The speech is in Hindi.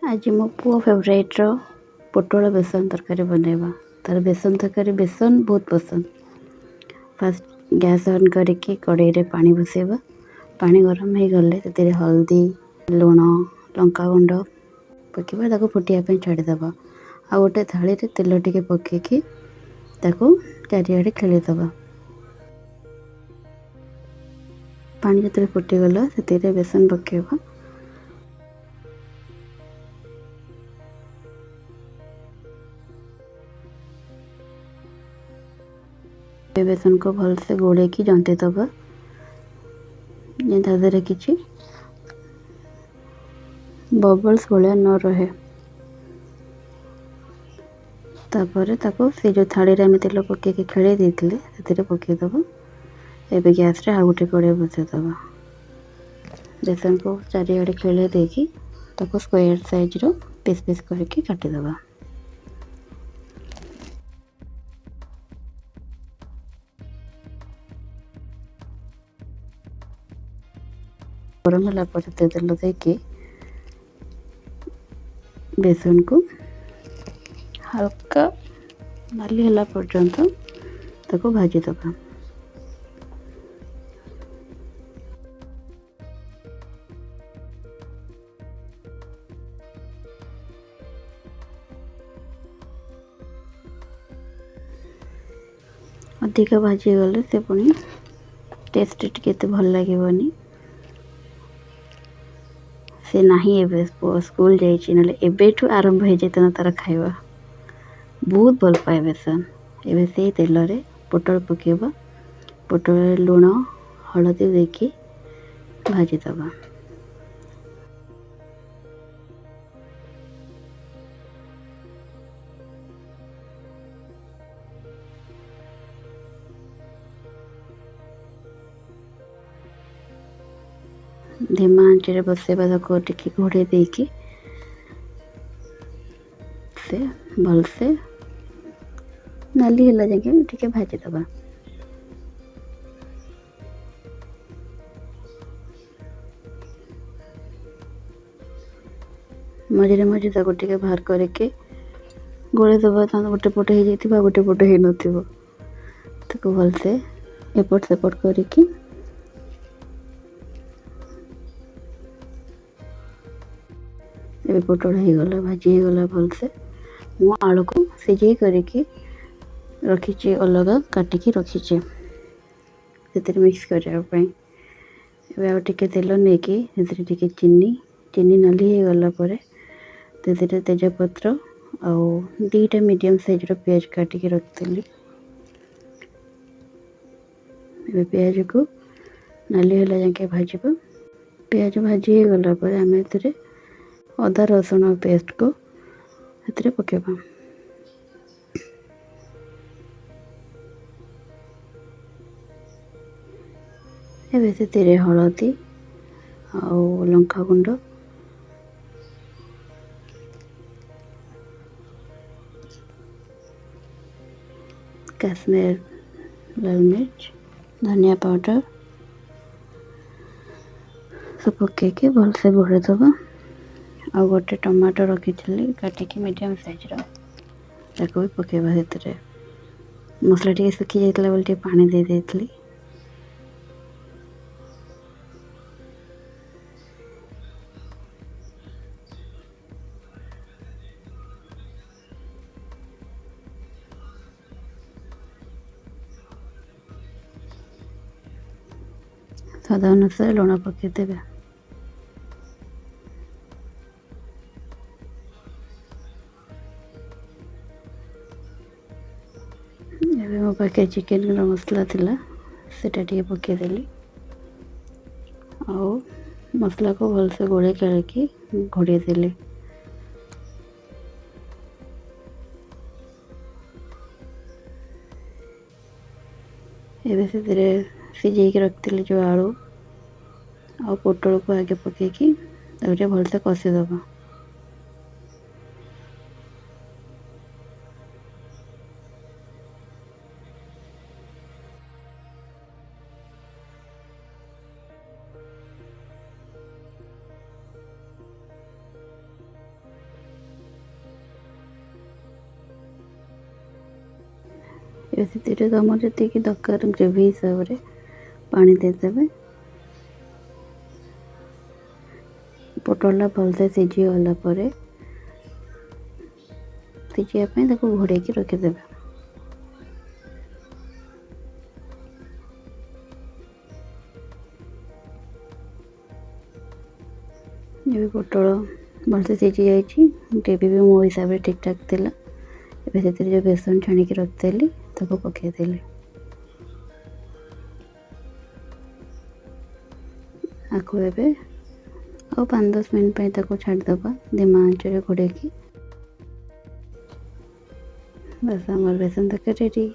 आज मो पुओ फेवरेट पोटल बेसन तरकारी बनैबा। तार बेसन तरकारी बेसन बहुत पसंद। फास्ट गैस ऑन करके कड़ाई रे पानी बसेबा। पानी गरम हो गले से हल्दी लुण लंका गुंड पकेबा ताको फुटिया पे छाड़ीदबा। आ गोटे थाली रे तेल टिके पकेकी ताको चारिआडे खेलीदबा। पानी जो फुटीगला से बेसन पकेबा। बेसन को भलसे गोड़े की जंती दबा जे किसी बबल्स भाया न रहे। तापर ताको से जो थाली रे आम तेल पकईकि खेले देते से पकईदब। एबे गैस रे आ गोटे कड़ाई बसईदब। बेसन को चारिआडे खेले देकी ताको स्क्वायर साइज रो पीस पीस करके काटिदबा। गरम होला पर तेल देके बेसन को हल्का नाली होला पर्यंत ताको भाजी दबा। अधिक भाजी गले से पुणी टेस्ट टिके भल लगे से नहीं। एबे स्कूल जाइए ना एबेठू आरंभ हो जाता तार खाଇବା बहुत भल पाए बेसन। एबे से तेल रे पोटल पकेबा। पोटल लुण हलदी देके भाजी दबा। धीमा आंच रे बसेबा ताको टिके घोड़े देके से भलसे नाली होला जाके टिके भाजी दबा। मझे मझे ताको टिके बाहर करके गोले दबा। गोटे पट हो जाइए गोटे पट हो नथिबो ताको भलसे एपट सेपट करके ए पोटल हो गला भाजी हो गला भलसे। मु आलू को सिझे करके रखी अलग काटिकी रखी से मिक्स करने। टिके तेल नहीं कि चीनी नाली हो गला पर तेजपत्र आ दीटा मीडियम साइज रो प्याज काटिकी रखी। प्याज को नाली होला जाके भाजबा। प्याज भाजी हो गला पर आम अदा रसुण पेस्ट को पकेबा। एबे से हलदी आ लंका गुंड काश्मीर लाल मिर्च धनिया पाउडर सब पकेके भलसे घोड़े दबा। आ गोटे टमाटो रखी काटिकी मीडियम साइज ताको भी पकेबा। मसला टे सुखी जाता बोली पानी दे देती। स्वाद अनुसार लुण पकेदेबे। एबे मो पाखे चिकेन मसला थिला सेटा टिके पकेदेली। आ मसला को भलसे गोले करके घोड़े देली। एबे से सिझे रखी जो आलू आ पोटल को आगे पकेकी भलसे कषिदबा। से तुम जी दरकार ग्रेवी हिसाब से पानी देदेवे। पोटलटा भलसे सीझी गला सीझापी घोड़े रखिदेवे। ये पोटल भलसे सीझी जाइए। ग्रेवी भी मो हिसाब से ठीक ठाक थिला। एबे से जो बेसन छाणिकी रखिदेली ताको पकेदेली। आको एबे आ 5-10 मिनट छाड़देवा धीमा आंचरे घोड़े। बस आमर बेसन तरकारी रेडी।